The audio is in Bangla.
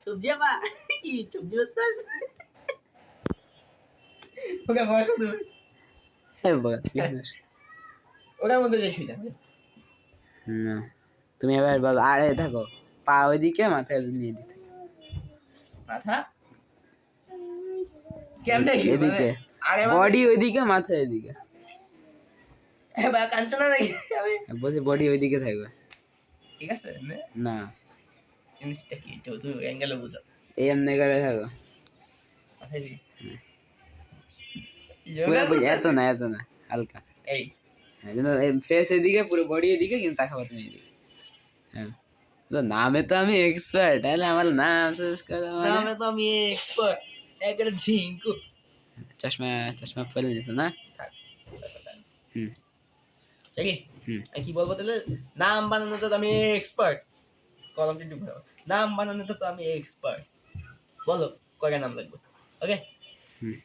সবজি আপা কি সবজি বস্তা ওকে বসো তুমি হ্যাঁ বাবা কি জানিস ওটার মধ্যে যে শুয়ে যাবে না তুমি এবার বলো আরে থাকো পা ওইদিকে মাথা নিয়ে দিতে মাথা কেমনে কি মানে এদিকে আরে বডি ওইদিকে মাথা এদিকে এবার কাঞ্চনা দেখি আমি বলছি বডি ওইদিকে থাকবে ঠিক আছে না জিনিসটা কি তো তুমি অ্যাঙ্গেলে বুঝো এই এমনি করে থাকো মাথায় দিই পুরো যোগা এত না হালকা এই ফেস এদিকে পুরো বডি এদিকে কিন্তু তাকাবো তুমি এদিকে হ্যাঁ তো নামে তো আমি এক্সপার্ট তাহলে আমার নাম শেষ করে নামে তো আমি এক্সপার্ট একবারে ঝিঙ্কু চশমা চশমা পরে নিছো না থাক হুম দেখি হুম কি বলবো তাহলে নাম বানানোতে তো আমি এক্সপার্ট কলমটি ঢুকে নাম বানানোতে তো আমি এক্সপার্ট বলো কয়টা নাম লাগবে ওকে হুম